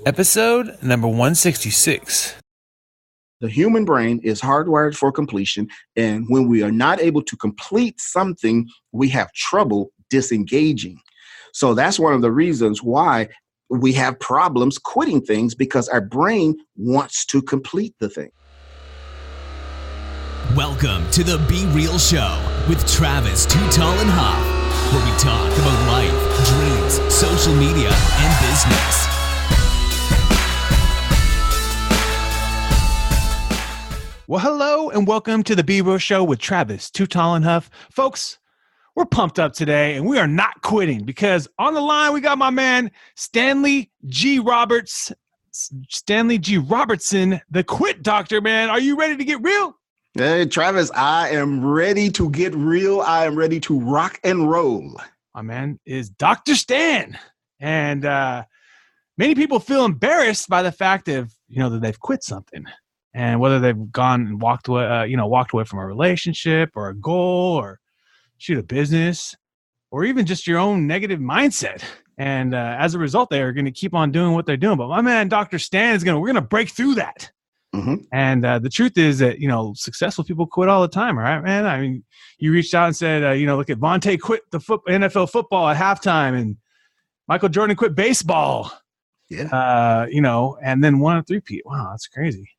Episode number 166. The human brain is hardwired for completion, and when we are not able to complete something, we have trouble disengaging. So that's one of the reasons why we have problems quitting things, because our brain wants to complete the thing. Welcome to the Be Real Show with Travis Too Tall and Huff, where we talk about life, dreams, social media, and business. Well, hello and welcome to the Be Real Show with Travis Too Tall and Huff. Folks, we're pumped up today and we are not quitting because on the line we got my man Stanley G Robertson, the Quit Doctor, man. Are you ready to get real? Hey, Travis, I am ready to get real. I am ready to rock and roll. My man is Dr. Stan. And many people feel embarrassed by the fact of, that they've quit something. And whether they've gone and walked away from a relationship or a goal or shoot a business or even just your own negative mindset. And as a result, they are going to keep on doing what they're doing. But my man, Dr. Stan, we're going to break through that. Mm-hmm. And the truth is that, successful people quit all the time, right, man? I mean, you reached out and said, look at Vontae quit the NFL football at halftime and Michael Jordan quit baseball. Yeah. And then won a three-peat. Wow, that's crazy.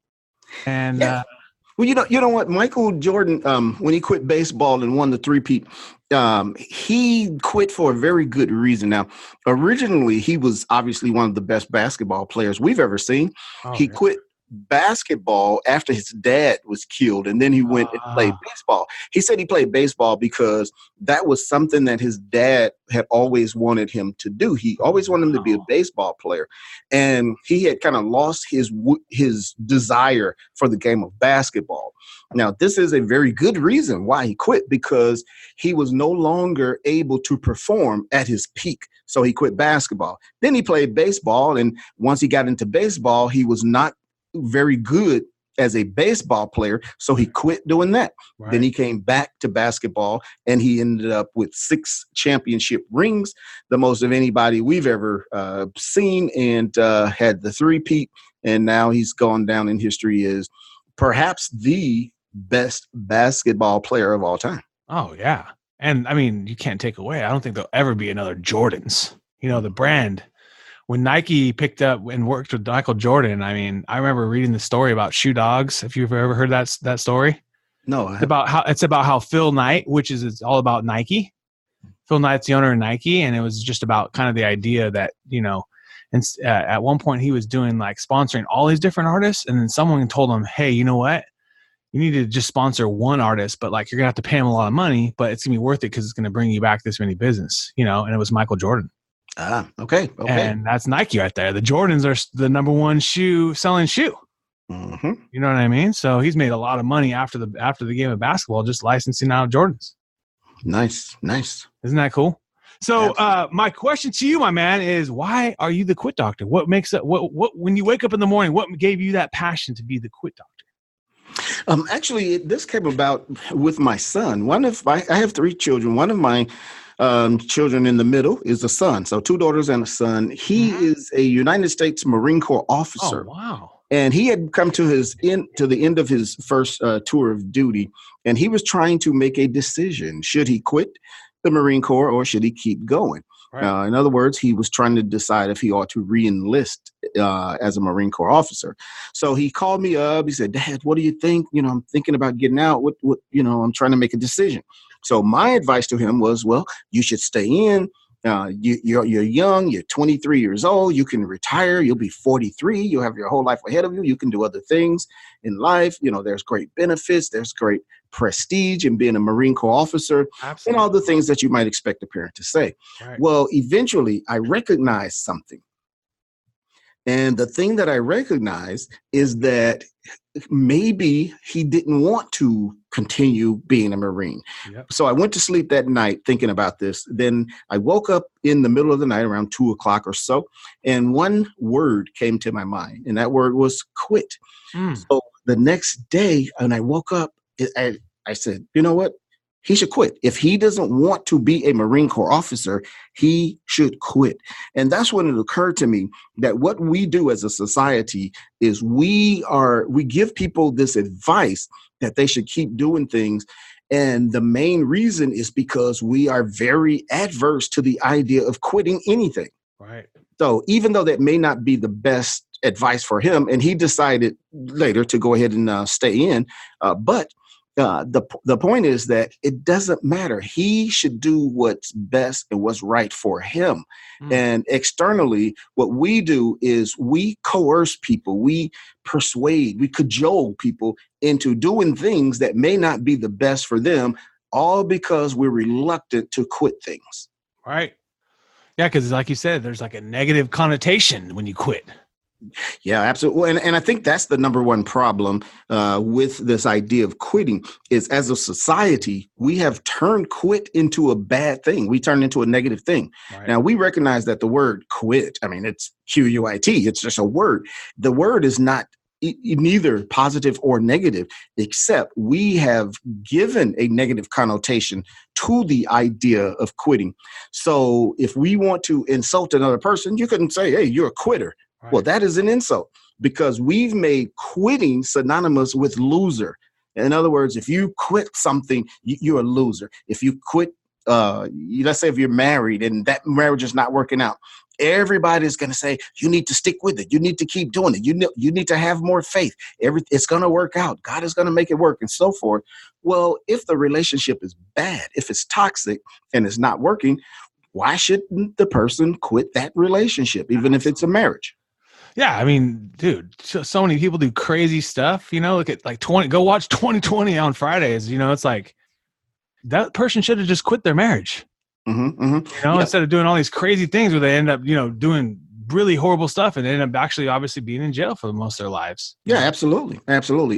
And yeah. Well, you know what? Michael Jordan, when he quit baseball and won the three-peat, he quit for a very good reason. Now, originally, he was obviously one of the best basketball players we've ever seen. He quit basketball after his dad was killed, and then he went and played baseball. He said he played baseball because that was something that his dad had always wanted him to do. He always wanted him to be a baseball player, and he had kind of lost his desire for the game of basketball. Now, this is a very good reason why he quit, because he was no longer able to perform at his peak. So he quit basketball. Then he played baseball, and once he got into baseball, he was not very good as a baseball player, so he quit doing that. Right. Then he came back to basketball, and he ended up with 6 championship rings, the most of anybody we've ever seen, and had the three-peat, and now he's gone down in history as perhaps the best basketball player of all time. Oh, yeah. And, I mean, you can't take away. I don't think there'll ever be another Jordans. The brand. When Nike picked up and worked with Michael Jordan, I mean, I remember reading the story about shoe dogs. If you've ever heard that story, no, it's about how Phil Knight, which is it's all about Nike. Phil Knight's the owner of Nike, and it was just about kind of the idea that and at one point he was doing like sponsoring all these different artists, and then someone told him, "Hey, you know what? You need to just sponsor one artist, but like you're gonna have to pay him a lot of money, but it's gonna be worth it because it's gonna bring you back this many business." And it was Michael Jordan. Okay. And that's Nike right there. The Jordans are the number one selling shoe. Mm-hmm. You know what I mean? So he's made a lot of money after the game of basketball, just licensing out Jordans. Nice. Isn't that cool? So my question to you, my man, is why are you the Quit Doctor? What makes it? What when you wake up in the morning? What gave you that passion to be the Quit Doctor? Actually, this came about with my son. I have 3 children. One of my children in the middle is a son. So 2 daughters and a son. He is a United States Marine Corps officer. Oh, wow. And he had come to the end of his first tour of duty, and he was trying to make a decision. Should he quit the Marine Corps or should he keep going? Right. In other words, he was trying to decide if he ought to re-enlist as a Marine Corps officer. So he called me up. He said, "Dad, what do you think? I'm thinking about getting out. What I'm trying to make a decision." So my advice to him was, well, you should stay in. You're young. You're 23 years old. You can retire. You'll be 43. You'll have your whole life ahead of you. You can do other things in life. There's great benefits. There's great prestige in being a Marine Corps officer. Absolutely. And all the things that you might expect a parent to say. Right. Well, eventually I recognized something. And the thing that I recognized is that maybe he didn't want to continue being a Marine. Yep. So I went to sleep that night thinking about this. Then I woke up in the middle of the night around 2:00 or so, and one word came to my mind, and that word was quit. So the next day, when I woke up, I said, you know what? he should quit. If he doesn't want to be a Marine Corps officer, he should quit. And that's when it occurred to me that what we do as a society is we give people this advice that they should keep doing things. And the main reason is because we are very adverse to the idea of quitting anything. Right. So even though that may not be the best advice for him, and he decided later to go ahead and stay in, but the point is that it doesn't matter. He should do what's best and what's right for him. And externally, what we do is we coerce people, we persuade, we cajole people into doing things that may not be the best for them, all because we're reluctant to quit things. Right. Yeah, because like you said, there's like a negative connotation when you quit. Yeah, absolutely. And I think that's the number one problem with this idea of quitting is, as a society, we have turned quit into a bad thing. We turned into a negative thing. Right. Now, we recognize that the word quit, I mean, it's QUIT. It's just a word. The word is not neither positive or negative, except we have given a negative connotation to the idea of quitting. So if we want to insult another person, you couldn't say, hey, you're a quitter. Right. Well, that is an insult because we've made quitting synonymous with loser. In other words, if you quit something, you're a loser. If you quit, let's say if you're married and that marriage is not working out, everybody's going to say, you need to stick with it. You need to keep doing it. You need to have more faith. It's going to work out. God is going to make it work and so forth. Well, if the relationship is bad, if it's toxic and it's not working, why shouldn't the person quit that relationship, even if it's a marriage? Yeah, I mean, dude, so many people do crazy stuff. Look at like go watch 2020 on Fridays. It's like that person should have just quit their marriage. Instead of doing all these crazy things where they end up, doing really horrible stuff and they end up actually obviously being in jail for most of their lives. Yeah, absolutely.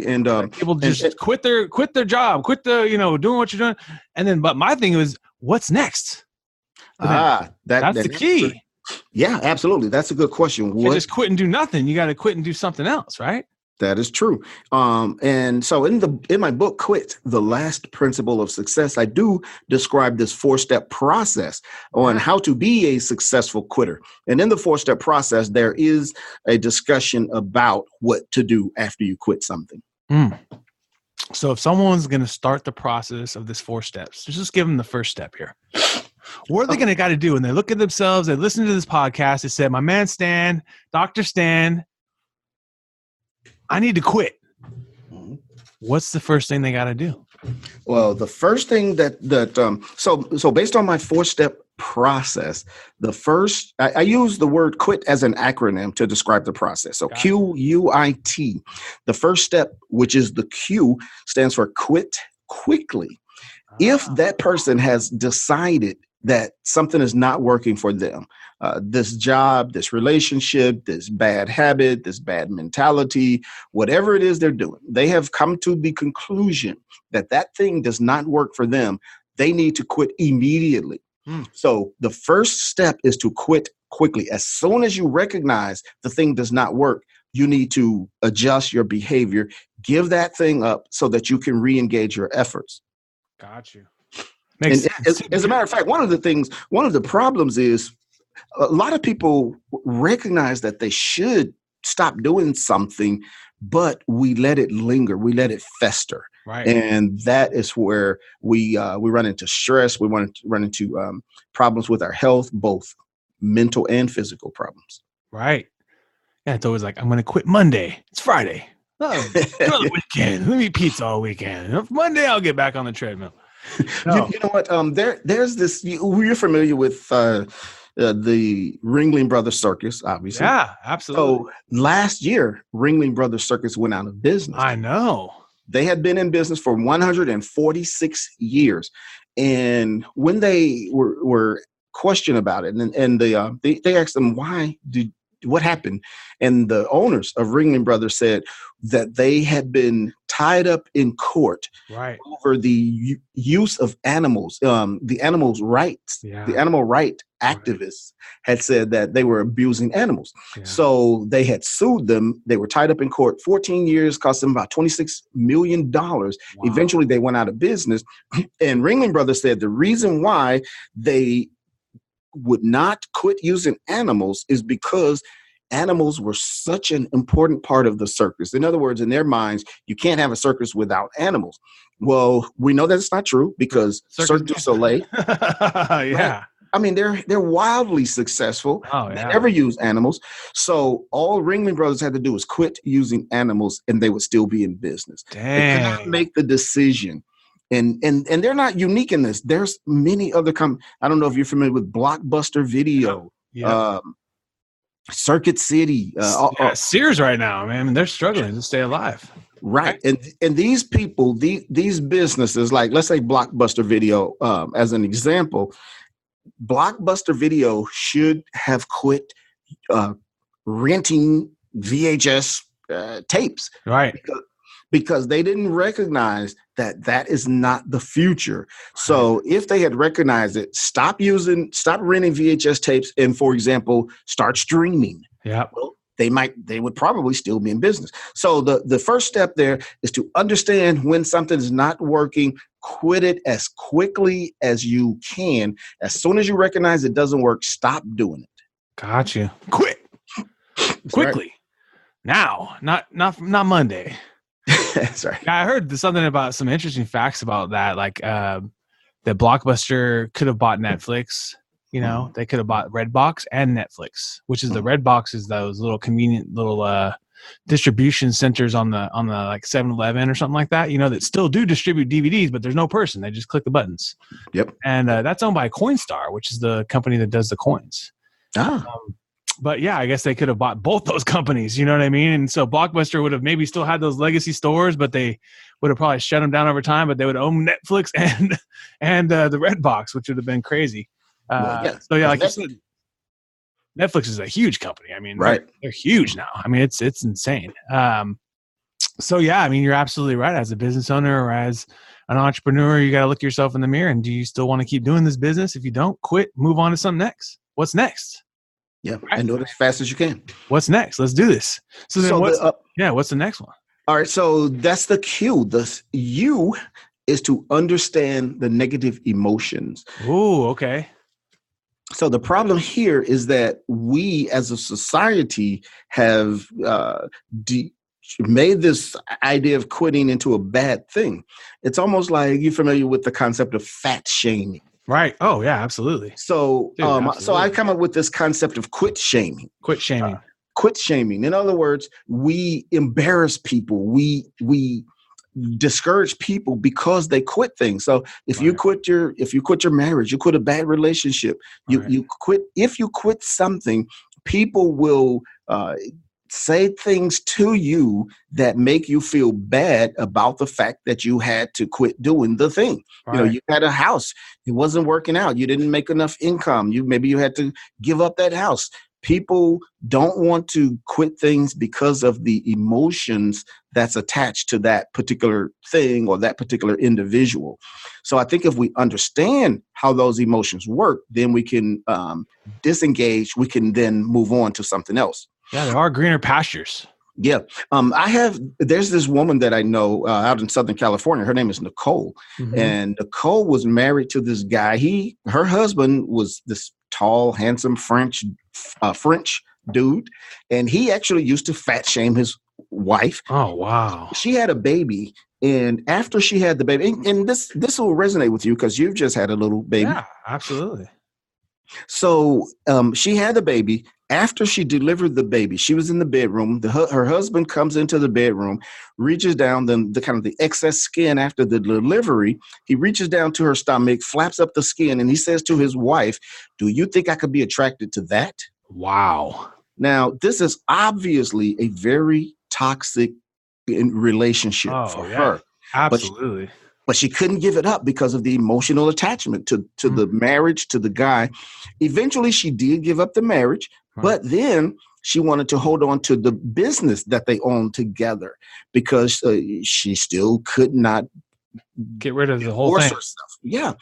And people just quit their job, quit doing what you're doing. And then, but my thing was, what's next? That's the key. Yeah, absolutely. That's a good question. You just quit and do nothing. You got to quit and do something else, right? That is true. And so in my book, Quit, The Last Principle of Success, I do describe this 4-step process on how to be a successful quitter. And in the 4-step process, there is a discussion about what to do after you quit something. So if someone's going to start the process of this 4 steps, just give them the first step here. What are they going to got to do? And they look at themselves, they listen to this podcast, they said, my man Stan, Dr. Stan, I need to quit. What's the first thing they got to do? Well, the first thing so based on my 4-step process, the first, I use the word quit as an acronym to describe the process. So QUIT. The first step, which is the Q, stands for quit quickly. If that person has decided that something is not working for them, this job, this relationship, this bad habit, this bad mentality, whatever it is they're doing, they have come to the conclusion that that thing does not work for them. They need to quit immediately. So the first step is to quit quickly. As soon as you recognize the thing does not work, you need to adjust your behavior, give that thing up so that you can re-engage your efforts. Got you. As a matter of fact, one of the problems is a lot of people recognize that they should stop doing something, but we let it linger. We let it fester. Right. And that is where we run into stress. We run into problems with our health, both mental and physical problems. Right. Yeah, it's always like, I'm going to quit Monday. It's Friday. Oh, another weekend. Let me eat pizza all weekend. Monday, I'll get back on the treadmill. No. You know what? There's this. You're familiar with the Ringling Brothers Circus, obviously. Yeah, absolutely. So last year, Ringling Brothers Circus went out of business. I know. They had been in business for 146 years, and when they were questioned about it, and they asked them, why did what happened? And the owners of Ringling Brothers said that they had been tied up in court over the use of animals, the animals' rights. Yeah. The animal right activists had said that they were abusing animals. Yeah. So they had sued them. They were tied up in court 14 years, cost them about $26 million. Wow. Eventually, they went out of business. And Ringling Brothers said the reason why they would not quit using animals is because animals were such an important part of the circus. In other words, in their minds, you can't have a circus without animals. Well, we know that's not true because Cirque du Soleil. Yeah. I mean, they're wildly successful. Oh, yeah. They never use animals. So all Ringling Brothers had to do was quit using animals and they would still be in business. Dang. They could not make the decision. And they're not unique in this. There's many other I don't know if you're familiar with Blockbuster Video. Yeah. Circuit City, Sears right now, man, they're struggling to stay alive. Right. And these people, these businesses, like let's say Blockbuster Video, as an example, Blockbuster Video should have quit renting VHS tapes. Right. Because they didn't recognize that is not the future. So if they had recognized it, stop renting VHS tapes and, for example, start streaming. Yeah. Well, they would probably still be in business. So the first step there is to understand when something is not working, quit it as quickly as you can. As soon as you recognize it doesn't work, stop doing it. Got you. Quit. Quickly. Right. Now, not Monday. That's right. I heard something about some interesting facts about that, like that Blockbuster could have bought Netflix. You know, they could have bought Redbox and Netflix, which is the Redbox is those little convenient little distribution centers on the like 7-Eleven or something like that. You know, that still do distribute DVDs, but there's no person. They just click the buttons. Yep. And that's owned by Coinstar, which is the company that does the coins. But yeah, I guess they could have bought both those companies. You know what I mean? And so Blockbuster would have maybe still had those legacy stores, but they would have probably shut them down over time. But they would own Netflix and the Redbox, which would have been crazy. So yeah, like you said, Netflix is a huge company. I mean, right? They're huge now. I mean, it's insane. So yeah, I mean, you're absolutely right. As a business owner or as an entrepreneur, you got to look yourself in the mirror and do you still want to keep doing this business? If you don't, quit, move on to something next. What's next? Yeah, and do it as fast as you can. What's next? Let's do this. So then what's the next one? All right, so that's the cue. The U is to understand the negative emotions. Ooh, okay. So the problem here is that we as a society have made this idea of quitting into a bad thing. It's almost like you're familiar with the concept of fat shaming. Right. Oh, yeah, absolutely. So, absolutely. So I come up with this concept of quit shaming. Quit shaming. Quit shaming. In other words, we embarrass people. We discourage people because they quit things. So if you quit your marriage, you quit a bad relationship, you quit. If you quit something, people will say things to you that make you feel bad about the fact that you had to quit doing the thing. Right. You know, you had a house, it wasn't working out. You didn't make enough income. Maybe you had to give up that house. People don't want to quit things because of the emotions that's attached to that particular thing or that particular individual. So I think if we understand how those emotions work, then we can disengage. We can then move on to something else. Yeah, there are greener pastures. Yeah. There's this woman that I know out in Southern California. Her name is Nicole. Mm-hmm. And Nicole was married to this guy. Her husband was this tall, handsome French dude. And he actually used to fat shame his wife. Oh, wow. She had a baby. And after she had the baby, and this will resonate with you because you've just had a little baby. Yeah, absolutely. So she had the baby. After she delivered the baby, she was in the bedroom. Her husband comes into the bedroom, reaches down the kind of the excess skin after the delivery. He reaches down to her stomach, flaps up the skin, and he says to his wife, "Do you think I could be attracted to that?" Wow. Now, this is obviously a very toxic relationship for her. Absolutely. But she couldn't give it up because of the emotional attachment to the marriage, to the guy. Eventually, she did give up the marriage. But then She wanted to hold on to the business that they owned together because she still could not get rid of the whole thing. Herself. Yeah.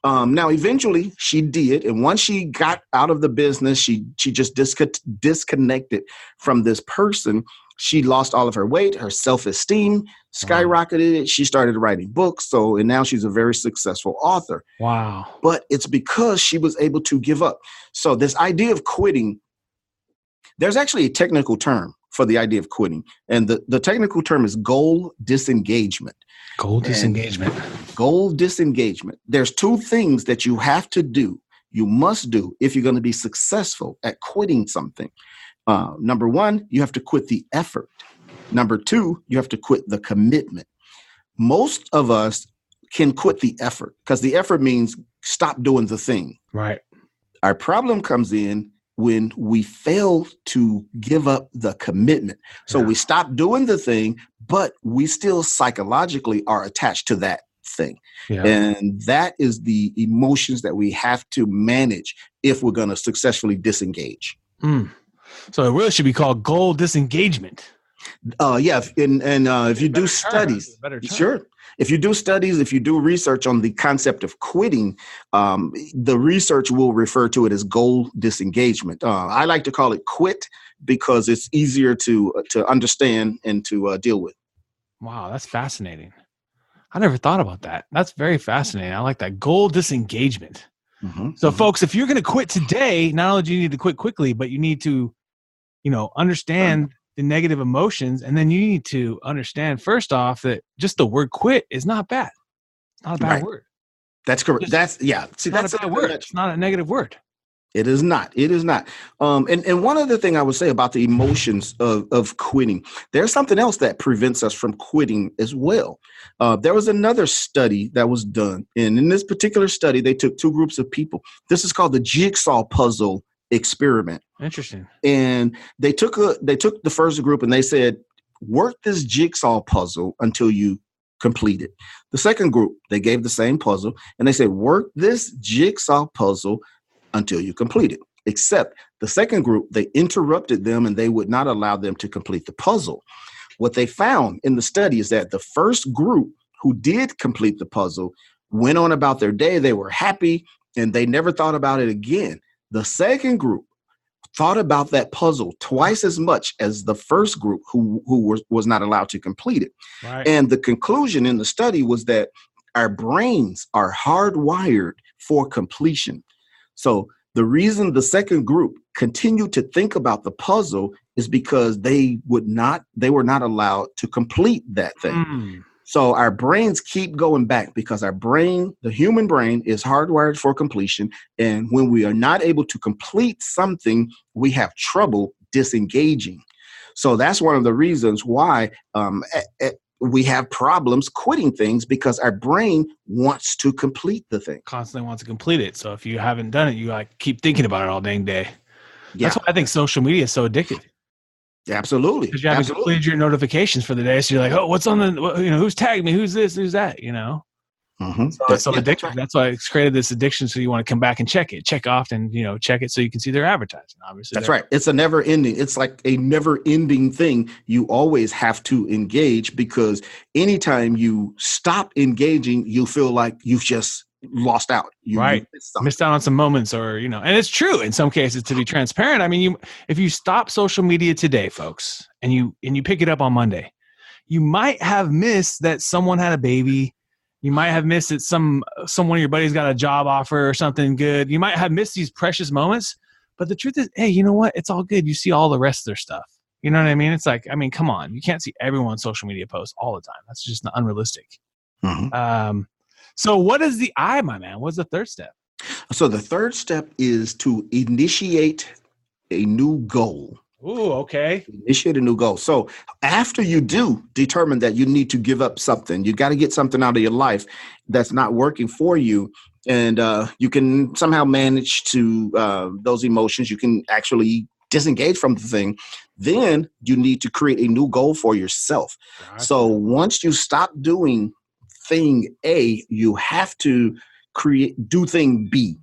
Now, eventually she did. And once she got out of the business, she just disconnected from this person. She lost all of her weight. Her self-esteem skyrocketed. Wow. She started writing books. And now she's a very successful author. Wow. But it's because she was able to give up. So this idea of quitting, there's actually a technical term for the idea of quitting. And the technical term is goal disengagement. Goal disengagement. Goal disengagement. There's two things that you have to do, you must do if you're going to be successful at quitting something. Number one, you have to quit the effort. Number two, you have to quit the commitment. Most of us can quit the effort because the effort means stop doing the thing. Right. Our problem comes in when we fail to give up the commitment. So we stop doing the thing, but we still psychologically are attached to that thing. Yeah. And that is the emotions that we have to manage if we're going to successfully disengage. So it really should be called goal disengagement. Yeah. And if you do studies, sure. If you do studies, if you do research on the concept of quitting, the research will refer to it as goal disengagement. I like to call it quit because it's easier to understand and to deal with. Wow, that's fascinating. I never thought about that. That's very fascinating. I like that. Goal disengagement. So folks, if you're going to quit today, not only do you need to quit quickly, but you need to, understand the negative emotions. And then you need to understand, first off, that just the word quit is not bad. It's not a bad word. That's correct. That's a bad word. It's not a negative word. It is not. It is not. And one other thing I would say about the emotions of quitting, there's something else that prevents us from quitting as well. There was another study that was done. And in this particular study, they took two groups of people. This is called the jigsaw puzzle experiment. Interesting. And they took the first group and they said, work this jigsaw puzzle until you complete it. The second group, they gave the same puzzle and they said, work this jigsaw puzzle until you complete it. Except the second group, they interrupted them and they would not allow them to complete the puzzle. What they found in the study is that the first group who did complete the puzzle went on about their day. They were happy and they never thought about it again. The second group thought about that puzzle twice as much as the first group who was not allowed to complete it. Right. And the conclusion in the study was that our brains are hardwired for completion. So the reason the second group continued to think about the puzzle is because they were not allowed to complete that thing. So our brains keep going back because the human brain is hardwired for completion. And when we are not able to complete something, we have trouble disengaging. So that's one of the reasons why we have problems quitting things, because our brain wants to complete the thing. Constantly wants to complete it. So if you haven't done it, you keep thinking about it all dang day. Yeah. That's why I think social media is so addictive. Absolutely. Because you haven't completed your notifications for the day. So you're like, oh, what's on who's tagged me? Who's this? Who's that? So it's so addictive. Right. That's why it's created this addiction. So you want to come back and check often, check it so you can see their advertising. Obviously, that's right. It's a never ending. It's like a never ending thing. You always have to engage, because anytime you stop engaging, you feel like you've just lost out. You missed out on some moments, or and it's true in some cases, to be transparent. I mean, if you stop social media today, folks, and you pick it up on Monday, you might have missed that someone had a baby. You might have missed that someone of your buddies got a job offer or something good. You might have missed these precious moments. But the truth is, hey, you know what? It's all good. You see all the rest of their stuff. You know what I mean? It's like, come on. You can't see everyone's social media posts all the time. That's just unrealistic. So what is the I, my man? What's the third step? So the third step is to initiate a new goal. Ooh, okay. Initiate a new goal. So after you do determine that you need to give up something, you got to get something out of your life that's not working for you, and you can somehow manage to those emotions, you can actually disengage from the thing, then you need to create a new goal for yourself. Gotcha. So once you stop doing thing A, you have to do thing B.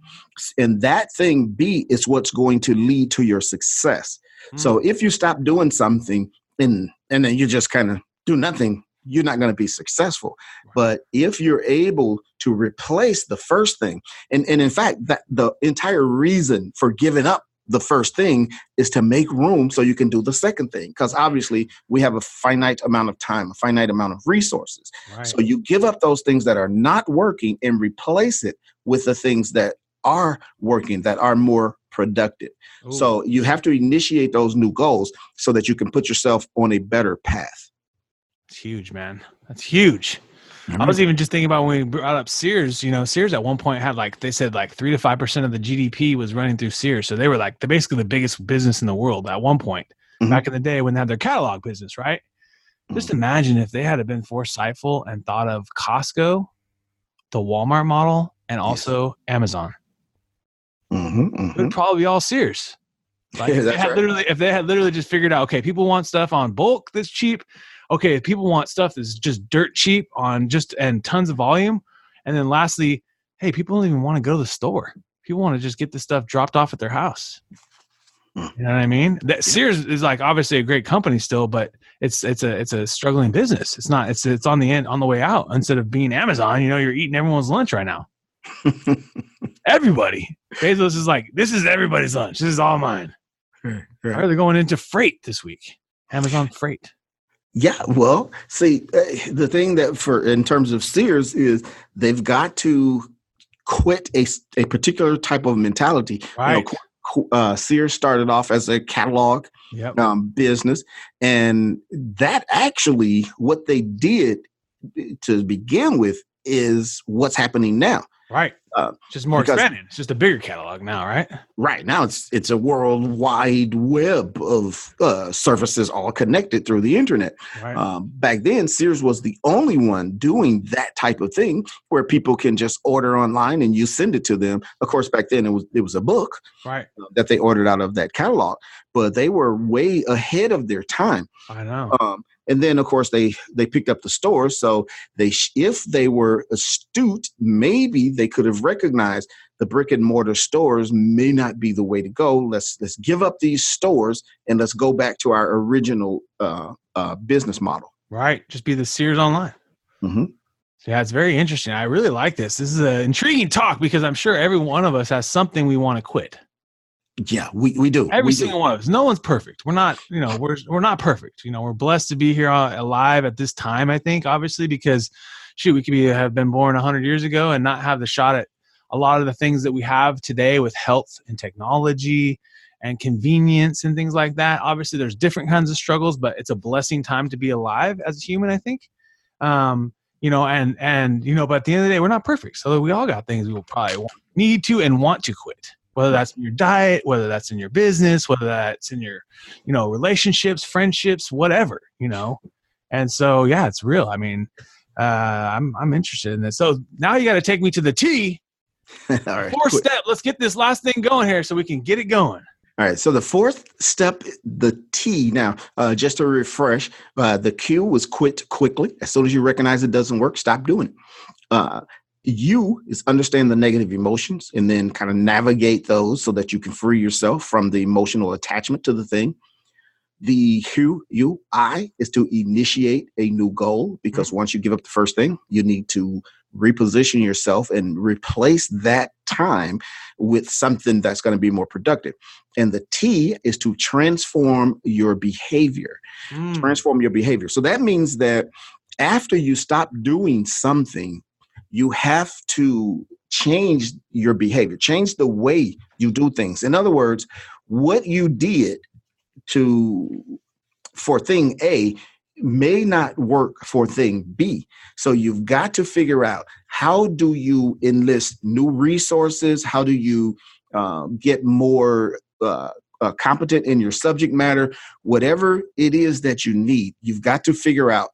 And that thing B is what's going to lead to your success. So if you stop doing something and then you just kind of do nothing, you're not going to be successful. But if you're able to replace the first thing, and in fact, that the entire reason for giving up the first thing is to make room so you can do the second thing. Because obviously we have a finite amount of time, a finite amount of resources. Right. So you give up those things that are not working and replace it with the things that are working, that are more productive. Ooh. So you have to initiate those new goals so that you can put yourself on a better path. It's huge, man. That's huge. I was even just thinking about when we brought up Sears. You know, Sears at one point had they said 3 to 5% of the GDP was running through Sears. So they were they're basically the biggest business in the world at one point back in the day when they had their catalog business, right? Just imagine if they had been foresightful and thought of Costco, the Walmart model, and also Amazon. It would probably be all Sears. If they had literally just figured out, okay, people want stuff on bulk that's cheap. Okay, if people want stuff that's just dirt cheap and tons of volume. And then lastly, hey, people don't even want to go to the store. People want to just get this stuff dropped off at their house. You know what I mean? Sears is obviously a great company still, but it's a struggling business. It's not. It's on the way out. Instead of being Amazon, you're eating everyone's lunch right now. Everybody. Bezos is this is everybody's lunch. This is all mine. Right. Are they going into freight this week? Amazon freight. Yeah, well, see, the thing in terms of Sears is they've got to quit a particular type of mentality. Right. Sears started off as a catalog business, and that actually what they did to begin with is what's happening now. Right. Just more expanded. It's just a bigger catalog now, right? Right. Now it's a worldwide web of services all connected through the internet. Right. Back then, Sears was the only one doing that type of thing where people can just order online and you send it to them. Of course, back then it was a book that they ordered out of that catalog, but they were way ahead of their time. I know. And then, of course, they picked up the stores. So if they were astute, maybe they could have recognized the brick and mortar stores may not be the way to go. Let's give up these stores and let's go back to our original business model. Right. Just be the Sears online. Mm-hmm. Yeah, it's very interesting. I really like this. This is an intriguing talk because I'm sure every one of us has something we want to quit. Yeah, we do. Every single one of us. No one's perfect. We're not, we're not perfect. We're blessed to be here alive at this time, I think, obviously, because we could have been born 100 years ago and not have the shot at a lot of the things that we have today with health and technology and convenience and things like that. Obviously, there's different kinds of struggles, but it's a blessing time to be alive as a human, I think. But at the end of the day, we're not perfect. So we all got things we will probably need to and want to quit. Whether that's in your diet, whether that's in your business, whether that's in your, relationships, friendships, whatever, And so, yeah, it's real. I mean, I'm interested in this. So now you got to take me to the T. All right. Fourth step. Let's get this last thing going here so we can get it going. All right. So the fourth step, the T. Now, just to refresh, the Q was quit quickly. As soon as you recognize it doesn't work, stop doing it. U is understand the negative emotions and then kind of navigate those so that you can free yourself from the emotional attachment to the thing. The I is to initiate a new goal, because once you give up the first thing, you need to reposition yourself and replace that time with something that's going to be more productive. And the T is to transform your behavior. Transform your behavior. So that means that after you stop doing something, you have to change your behavior, change the way you do things. In other words, what you did for thing A may not work for thing B. So you've got to figure out, how do you enlist new resources? How do you get more competent in your subject matter? Whatever it is that you need, you've got to figure out,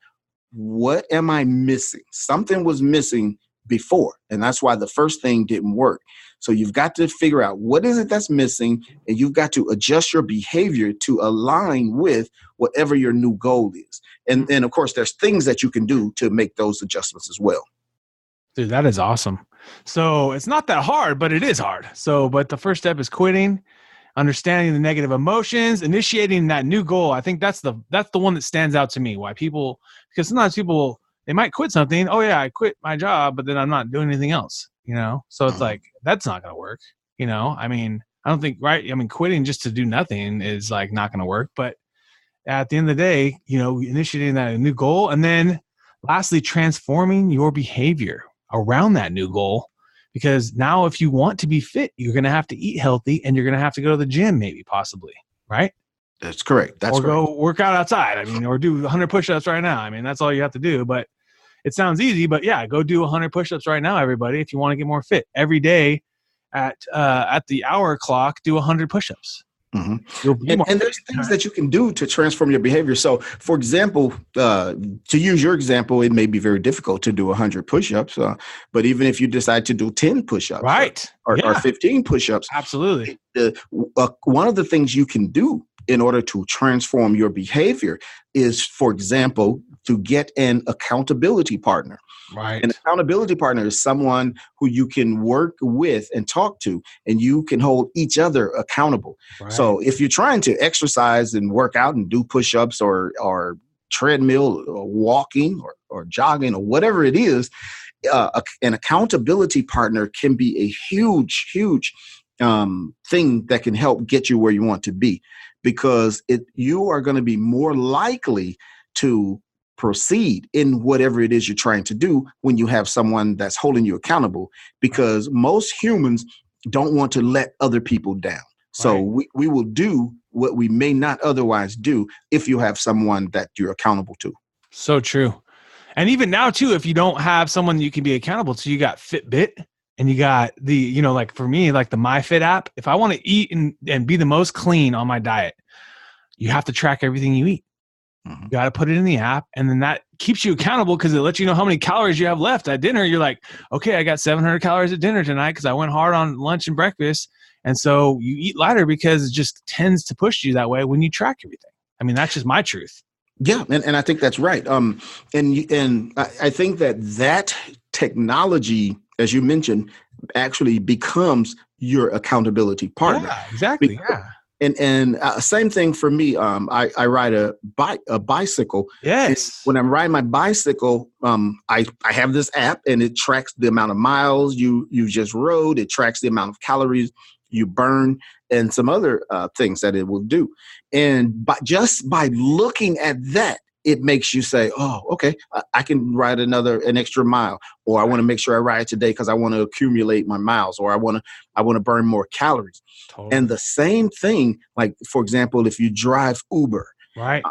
what am I missing? Something was missing before, and that's why the first thing didn't work. So you've got to figure out what is it that's missing, and you've got to adjust your behavior to align with whatever your new goal is. And then, of course, there's things that you can do to make those adjustments as well. Dude, that is awesome. So it's not that hard, but it is hard. But the first step is quitting. understanding the negative emotions, initiating that new goal. I think that's the one that stands out to me. Why people, because sometimes people, they might quit something. Oh yeah, I quit my job, but then I'm not doing anything else, So it's like, that's not going to work. I mean, I don't think, right. I mean, quitting just to do nothing is like not going to work, but at the end of the day, initiating that new goal, and then lastly, transforming your behavior around that new goal. Because now if you want to be fit, you're going to have to eat healthy and you're going to have to go to the gym, maybe, possibly, right? That's correct. Or go work out outside. I mean, or do 100 push-ups right now. I mean, that's all you have to do. But it sounds easy. But yeah, go do 100 push-ups right now, everybody, if you want to get more fit. Every day at the hour clock, do 100 push-ups. Mm-hmm. And there's things that you can do to transform your behavior. So, for example, to use your example, it may be very difficult to do 100 push-ups. But even if you decide to do 10 push-ups, right, or 15 push-ups, absolutely. One of the things you can do in order to transform your behavior is, for example, to get an accountability partner. Right. An accountability partner is someone who you can work with and talk to, and you can hold each other accountable. Right. So if you're trying to exercise and work out and do push-ups or treadmill or walking or jogging or whatever it is, an accountability partner can be a huge, huge thing that can help get you where you want to be, because you are going to be more likely to proceed in whatever it is you're trying to do when you have someone that's holding you accountable, because most humans don't want to let other people down. So we will do what we may not otherwise do if you have someone that you're accountable to. So true. And even now too, if you don't have someone you can be accountable to, you got Fitbit and you got the, like for me, like the MyFit app. If I want to eat and be the most clean on my diet, you have to track everything you eat. You got to put it in the app, and then that keeps you accountable because it lets you know how many calories you have left at dinner. You're like, okay, I got 700 calories at dinner tonight because I went hard on lunch and breakfast. And so you eat lighter because it just tends to push you that way when you track everything. I mean, that's just my truth. Yeah, and I think that's right. And I think that technology, as you mentioned, actually becomes your accountability partner. Yeah, exactly. And same thing for me. I ride a bicycle. Yes. And when I'm riding my bicycle, I have this app, and it tracks the amount of miles you just rode. It tracks the amount of calories you burn and some other things that it will do. And just by looking at that, it makes you say, oh, okay, I can ride an extra mile, or I want to make sure I ride today because I want to accumulate my miles, or I want to burn more calories. Totally. And the same thing, like, for example, if you drive Uber, right?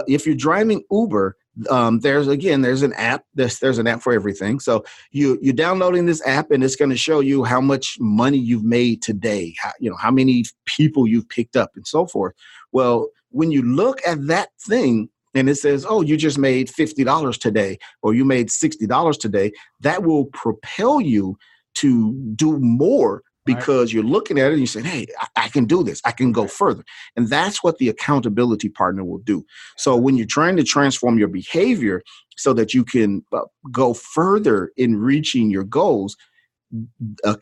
If you're driving Uber, there's an app. There's an app for everything. So you're downloading this app, and it's going to show you how much money you've made today, how many people you've picked up, and so forth. Well, when you look at that thing, and it says, oh, you just made $50 today, or you made $60 today, that will propel you to do more, because you're looking at it and you say, hey, I can do this. I can go further. And that's what the accountability partner will do. So when you're trying to transform your behavior so that you can go further in reaching your goals,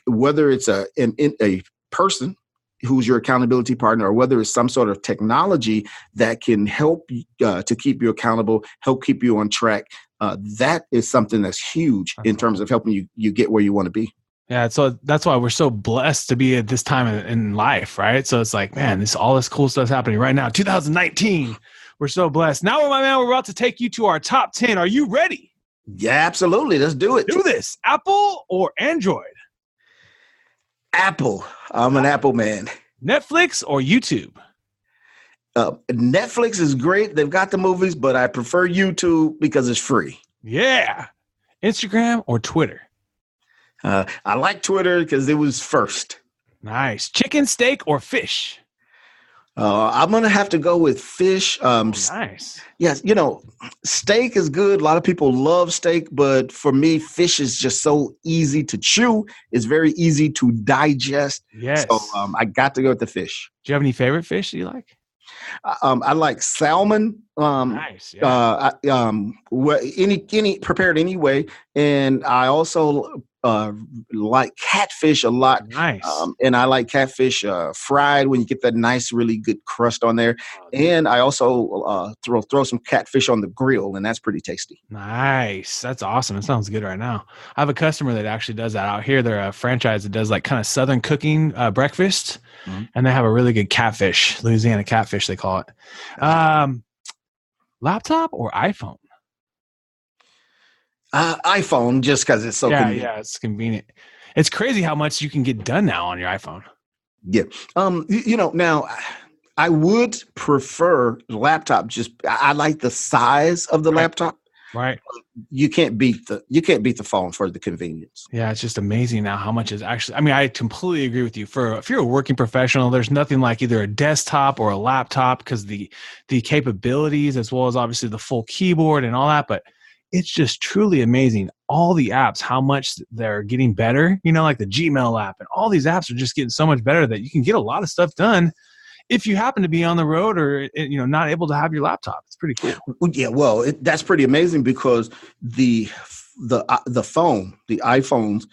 whether it's a person who's your accountability partner, or whether it's some sort of technology that can help to keep you accountable, help keep you on track, that is something that's huge in terms of helping you get where you want to be. Yeah, so that's why we're so blessed to be at this time in life, right? So it's like, man, all this cool stuff's happening right now. 2019, we're so blessed. Now, my man, we're about to take you to our top 10. Are you ready? Yeah, absolutely. Let's do it. Do this. Apple or Android? Apple. I'm an Apple man. Netflix or YouTube? Netflix is great. They've got the movies, but I prefer YouTube because it's free. Yeah. Instagram or Twitter? I like Twitter because it was first. Nice. Chicken, steak, or fish? I'm going to have to go with fish. Nice. Yes, steak is good. A lot of people love steak, but for me, fish is just so easy to chew. It's very easy to digest. Yes. So I got to go with the fish. Do you have any favorite fish that you like? I like salmon. Nice. Yeah. Any prepared anyway, and I also like catfish a lot. Nice. And I like catfish fried when you get that nice, really good crust on there. And I also throw some catfish on the grill, and that's pretty tasty. Nice. That's awesome. It sounds good right now. I have a customer that actually does that out here. They're a franchise that does like kind of Southern cooking breakfast, and they have a really good catfish, Louisiana catfish, they call it. Laptop or iPhone? iPhone, just because it's so convenient. Yeah, it's convenient. It's crazy how much you can get done now on your iPhone. Yeah. Now I would prefer laptop. I like the size of the laptop. Right. You can't beat the phone for the convenience. Yeah, it's just amazing now how much is actually. I mean, I completely agree with you. If you're a working professional, there's nothing like either a desktop or a laptop because the capabilities as well as obviously the full keyboard and all that. But it's just truly amazing. All the apps, how much they're getting better. Like the Gmail app and all these apps are just getting so much better that you can get a lot of stuff done. If you happen to be on the road or not able to have your laptop, it's pretty cool. Yeah, well, that's pretty amazing because the phone, the iPhones,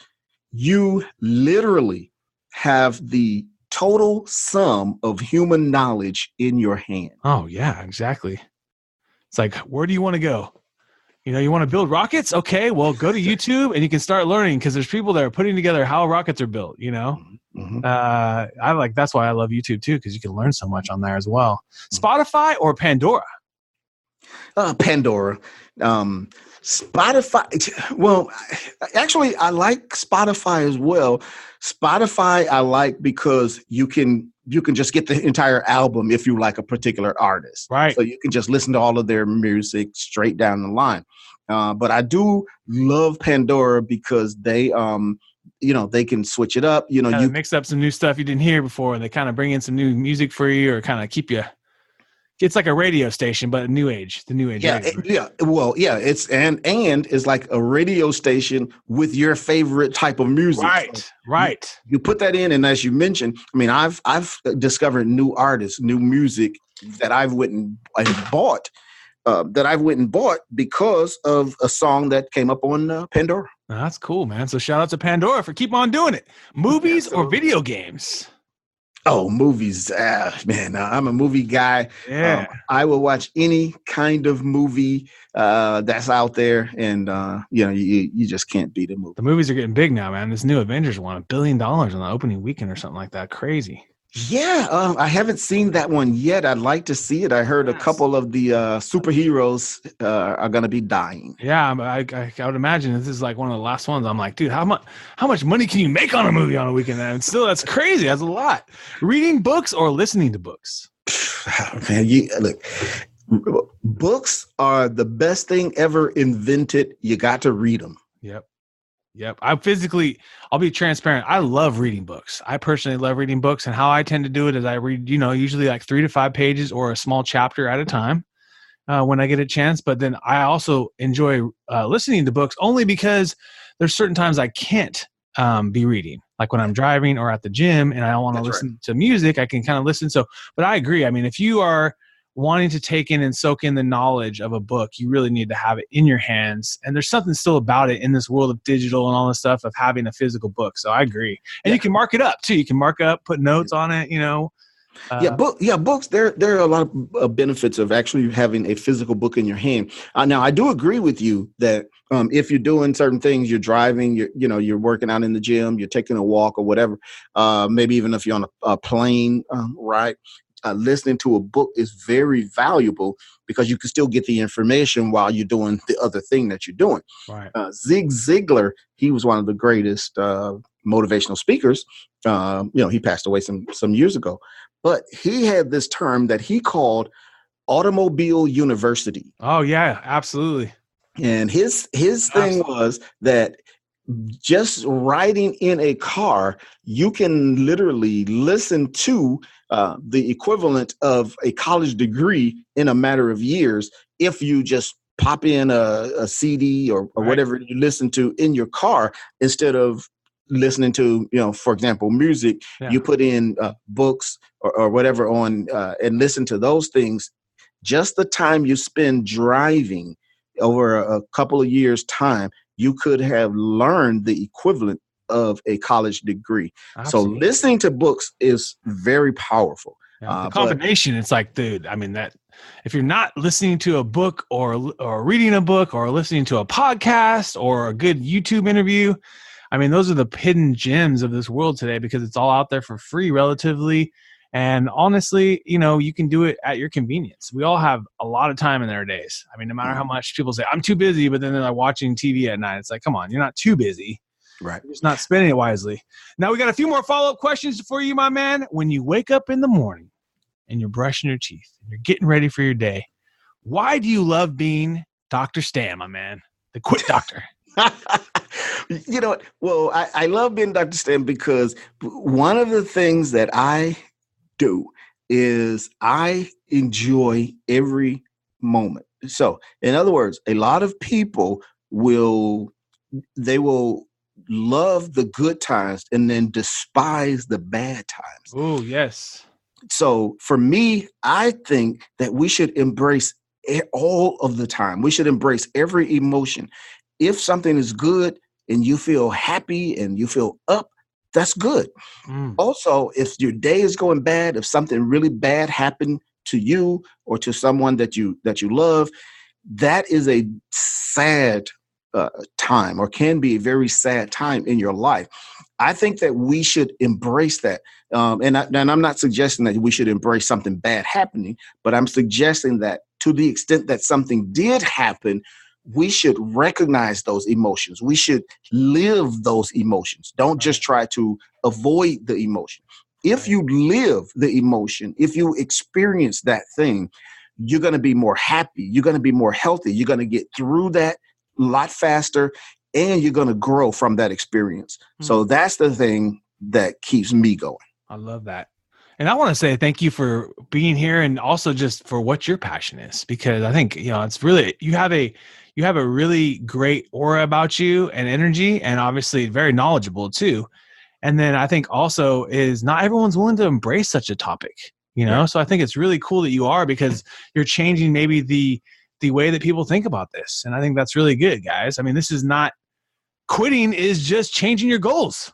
you literally have the total sum of human knowledge in your hand. Oh yeah, exactly. It's like, where do you want to go? You want to build rockets? Okay, well, go to YouTube and you can start learning because there's people that are putting together how rockets are built. Mm-hmm. That's why I love YouTube too, because you can learn so much on there as well. Spotify or Pandora? Pandora. Spotify. Well, actually, I like Spotify as well. Spotify I like because you can just get the entire album if you like a particular artist. Right. So you can just listen to all of their music straight down the line. But I do love Pandora because they can switch it up. You mix up some new stuff you didn't hear before. They kind of bring in some new music for you or kind of keep you. It's like a radio station, but the new age. Yeah. Well, yeah. It's and it's like a radio station with your favorite type of music. Right. You put that in, and as you mentioned, I mean, I've discovered new artists, new music that I've went and bought. Because of a song that came up on Pandora. That's cool, man. So shout out to Pandora for keep on doing it. Movies or video games? Oh, movies. Man, I'm a movie guy. Yeah. I will watch any kind of movie that's out there. And, you just can't beat a movie. The movies are getting big now, man. This new Avengers won $1 billion on the opening weekend or something like that. Crazy. Yeah, I haven't seen that one yet. I'd like to see it. I heard a couple of the superheroes are going to be dying. Yeah, I would imagine this is like one of the last ones. I'm like, dude, how much money can you make on a movie on a weekend? And still, that's crazy. That's a lot. Reading books or listening to books? Man, look, books are the best thing ever invented. You got to read them. Yep. I'll be transparent. I love reading books. I personally love reading books, and how I tend to do it is I read, usually like 3 to 5 pages or a small chapter at a time when I get a chance. But then I also enjoy listening to books only because there's certain times I can't be reading, like when I'm driving or at the gym and I don't want to listen to music, I can kind of listen. So, but I agree. I mean, if you are wanting to take in and soak in the knowledge of a book, you really need to have it in your hands. And there's something still about it in this world of digital and all this stuff of having a physical book. So I agree. And you can mark it up too. You can mark up, put notes on it, books. There are a lot of benefits of actually having a physical book in your hand. Now, I do agree with you that if you're doing certain things, you're driving, you're working out in the gym, you're taking a walk or whatever, maybe even if you're on a plane ride, listening to a book is very valuable because you can still get the information while you're doing the other thing that you're doing. Right. Zig Ziglar, he was one of the greatest motivational speakers. He passed away some years ago, but he had this term that he called automobile university. Oh yeah, absolutely. And his thing was that just riding in a car, you can literally listen to the equivalent of a college degree in a matter of years if you just pop in a CD or whatever you listen to in your car instead of listening to, for example, music, you put in books or whatever on and listen to those things. Just the time you spend driving over a couple of years' time, you could have learned the equivalent of a college degree. Absolutely. So listening to books is very powerful. The combination, it's like, dude, I mean, that if you're not listening to a book or reading a book or listening to a podcast or a good YouTube interview, I mean, those are the hidden gems of this world today because it's all out there for free relatively. And honestly, you can do it at your convenience. We all have a lot of time in our days. I mean, no matter how much people say, I'm too busy, but then they're like watching TV at night. It's like, come on, you're not too busy. Right. You're just not spending it wisely. Now we got a few more follow-up questions for you, my man. When you wake up in the morning and you're brushing your teeth and you're getting ready for your day, why do you love being Dr. Stan, my man? The quit doctor. You know what? Well, I love being Dr. Stan because one of the things that I do is I enjoy every moment. So, in other words, a lot of people will love the good times and then despise the bad times. Oh, yes. So for me, I think that we should embrace all of the time. We should embrace every emotion. If something is good and you feel happy and you feel up, that's good. Also, if your day is going bad, if something really bad happened to you or to someone that you love, that is a sad time, or can be a very sad time in your life. I think that we should embrace that. And I'm not suggesting that we should embrace something bad happening, but I'm suggesting that to the extent that something did happen, we should recognize those emotions. We should live those emotions. Don't just try to avoid the emotion. If you live the emotion, if you experience that thing, you're going to be more happy. You're going to be more healthy. You're going to get through that a lot faster, and you're going to grow from that experience. So that's the thing that keeps me going. I love that. And I want to say thank you for being here, and also just for what your passion is, because I think, it's really, you have a really great aura about you and energy, and obviously very knowledgeable too. And then I think also is not everyone's willing to embrace such a topic, So I think it's really cool that you are, because you're changing maybe the way that people think about this. And I think that's really good, guys. I mean, this is not quitting, is just changing your goals.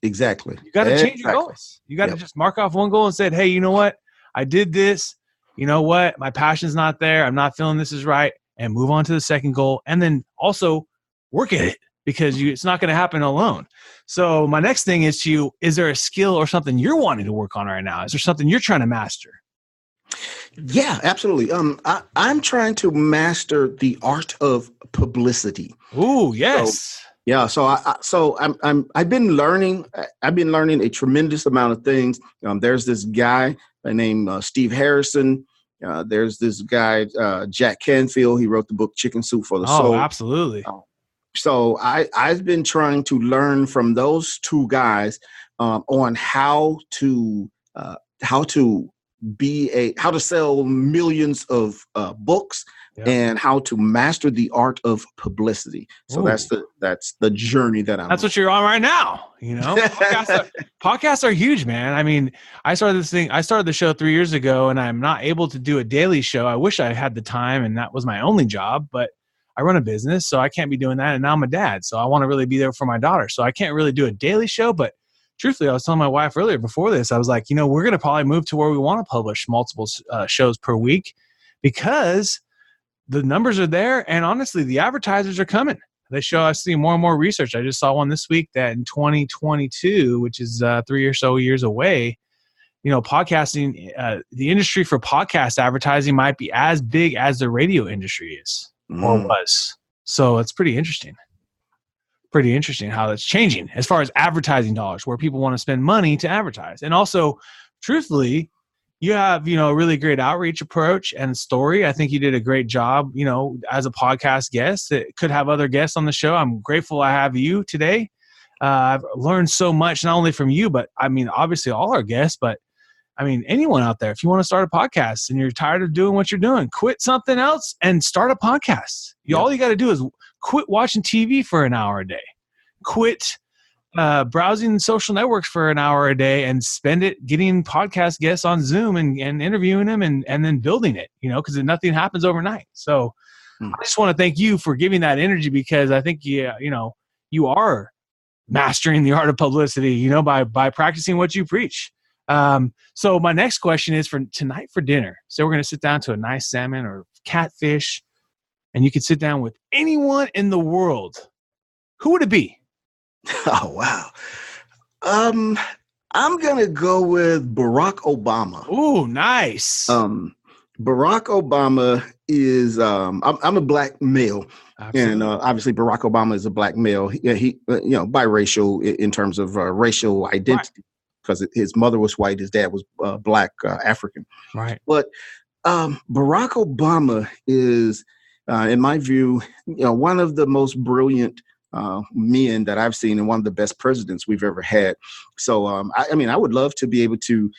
Exactly. You got to change your goals. You got to just mark off one goal and say, hey, you know what? I did this. You know what? My passion's not there. I'm not feeling this is right. And move on to the second goal. And then also work at it, because it's not going to happen alone. So my next thing is is there a skill or something you're wanting to work on right now? Is there something you're trying to master? Yeah, absolutely. I'm trying to master the art of publicity. Ooh, yes. So I've been learning a tremendous amount of things. There's this guy named Steve Harrison. There's this guy, Jack Canfield. He wrote the book Chicken Soup for the Soul. Oh, absolutely. So I've been trying to learn from those two guys on how to sell millions of books. And how to master the art of publicity. So that's the journey that I'm. That's what you're on right now. Podcasts are huge, man. I mean, I started the show 3 years ago, and I'm not able to do a daily show. I wish I had the time, and that was my only job. But I run a business, so I can't be doing that. And now I'm a dad, so I want to really be there for my daughter. So I can't really do a daily show. But truthfully, I was telling my wife earlier before this, I was like, we're going to probably move to where we want to publish multiple shows per week, because the numbers are there, and honestly, the advertisers are coming. They show us seeing more and more research. I just saw one this week that in 2022, which is 3 or so years away, podcasting, the industry for podcast advertising might be as big as the radio industry is or was. So it's pretty interesting. Pretty interesting how that's changing as far as advertising dollars, where people want to spend money to advertise. And also, truthfully, you have, a really great outreach approach and story. I think you did a great job, as a podcast guest. It could have other guests on the show. I'm grateful I have you today. I've learned so much, not only from you, but I mean, obviously all our guests, but I mean, anyone out there, if you want to start a podcast and you're tired of doing what you're doing, quit something else and start a podcast. All you got to do is quit watching TV for an hour a day. Quit browsing social networks for an hour a day and spend it getting podcast guests on Zoom and interviewing them and then building it, because nothing happens overnight. So I just want to thank you for giving that energy, because I think you are mastering the art of publicity, by practicing what you preach. So my next question is for tonight for dinner. So we're going to sit down to a nice salmon or catfish, and you could sit down with anyone in the world. Who would it be? Oh, wow. I'm going to go with Barack Obama. Oh, nice. Barack Obama is, I'm a black male. Absolutely. And obviously Barack Obama is a black male. He biracial in terms of racial identity, because his mother was white, his dad was black, African. Right. But Barack Obama is, in my view, one of the most brilliant men that I've seen, and one of the best presidents we've ever had. So, I would love to be able to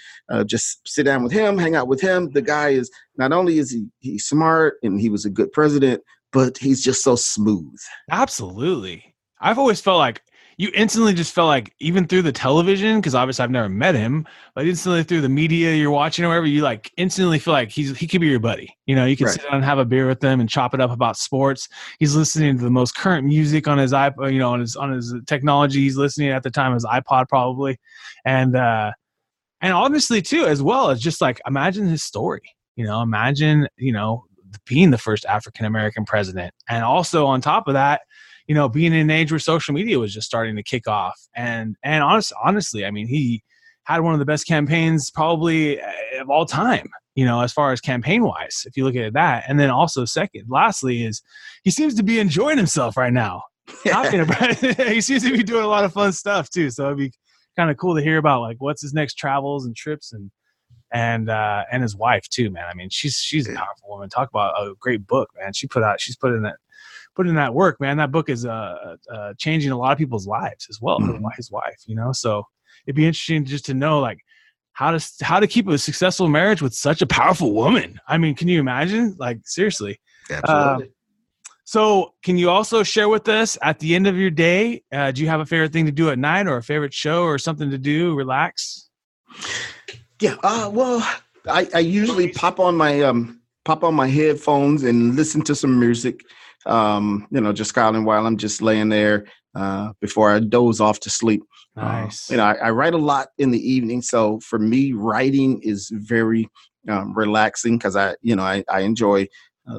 just sit down with him, hang out with him. The guy is, not only is he's smart and he was a good president, but he's just so smooth. Absolutely. I've always felt like you instantly just felt like, even through the television, because obviously I've never met him, but instantly through the media you're watching or whatever, you like instantly feel like he could be your buddy. You can sit down and have a beer with him and chop it up about sports. He's listening to the most current music on his iPod, on his technology. He's listening at the time, his iPod probably, and obviously too, as well as just like, imagine his story. Imagine being the first African American president, and also on top of that, being in an age where social media was just starting to kick off. And honestly, he had one of the best campaigns probably of all time, as far as campaign wise, if you look at that. And then also lastly is he seems to be enjoying himself right now. He seems to be doing a lot of fun stuff too. So it'd be kind of cool to hear about like what's his next travels and trips, and his wife too, man. She's a powerful woman. Talk about a great book, man. She's put in that work, man. That book is changing a lot of people's lives as well. Mm-hmm. His wife, So it'd be interesting just to know like how to keep a successful marriage with such a powerful woman. Can you imagine? Like, seriously. Absolutely. So can you also share with us at the end of your day, do you have a favorite thing to do at night, or a favorite show, or something to do, relax? Yeah. Well, I usually pop on my headphones and listen to some music. Just scrolling while I'm just laying there before I doze off to sleep. Nice. I write a lot in the evening, so for me, writing is very relaxing, because I enjoy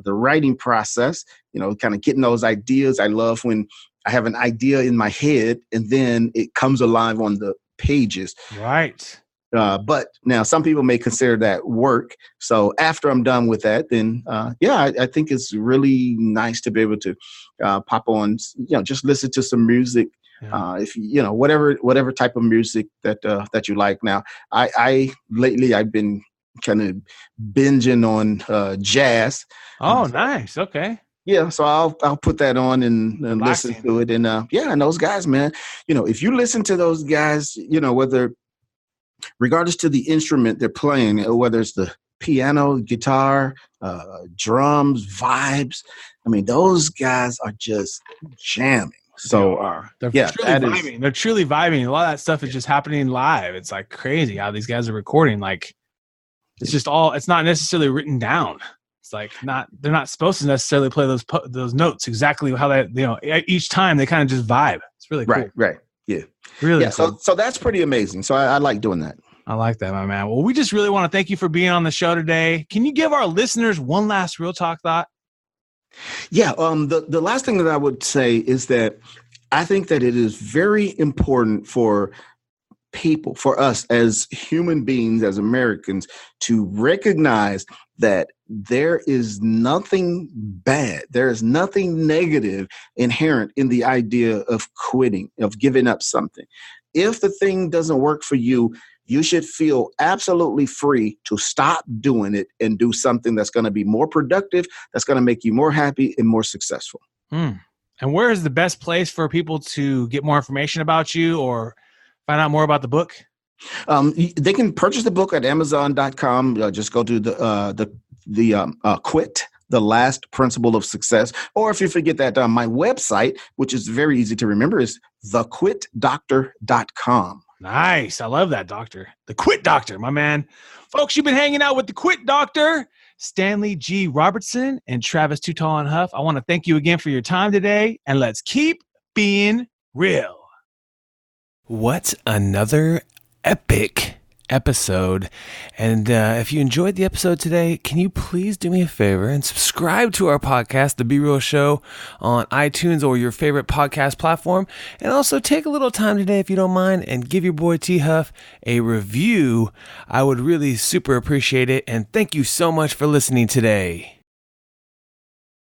the writing process. Kind of getting those ideas. I love when I have an idea in my head and then it comes alive on the pages. Right. But now some people may consider that work. So after I'm done with that, then I think it's really nice to be able to pop on, just listen to some music. Yeah. If whatever type of music that you like. Now, lately I've been kind of binging on jazz. Oh, nice. Okay. Yeah, so I'll put that on and listen to it. And and those guys, man, if you listen to those guys, regardless to the instrument they're playing, whether it's the piano, guitar, drums, vibes, those guys are just jamming. So they're vibing. They're truly vibing. A lot of that stuff is just happening live. It's like crazy how these guys are recording. Like, it's not necessarily written down. It's like they're not supposed to necessarily play those notes exactly how that, each time they kind of just vibe. It's really cool. Right. Yeah. Really. Yeah. So that's pretty amazing. So I like doing that. I like that, my man. Well, we just really want to thank you for being on the show today. Can you give our listeners one last real talk thought? Yeah. The last thing that I would say is that I think that it is very important for people, for us as human beings, as Americans, to recognize that there is nothing bad, there is nothing negative inherent in the idea of quitting, of giving up something. If the thing doesn't work for you, you should feel absolutely free to stop doing it and do something that's going to be more productive, that's going to make you more happy and more successful. And where is the best place for people to get more information about you or find out more about the book? They can purchase the book at Amazon.com. Just go to the Quit, The Last Principle of Success. Or if you forget that, my website, which is very easy to remember, is thequitdoctor.com. Nice. I love that, Doctor. The Quit Doctor, my man. Folks, you've been hanging out with the Quit Doctor, Stanley G Robertson and Travis Too Tall and Huff. I want to thank you again for your time today, and let's keep being real. What another epic episode. And if you enjoyed the episode today, can you please do me a favor and subscribe to our podcast, The Be Real Show, on iTunes or your favorite podcast platform. And also take a little time today, if you don't mind, and give your boy T Huff a review. I would really super appreciate it. And thank you so much for listening today.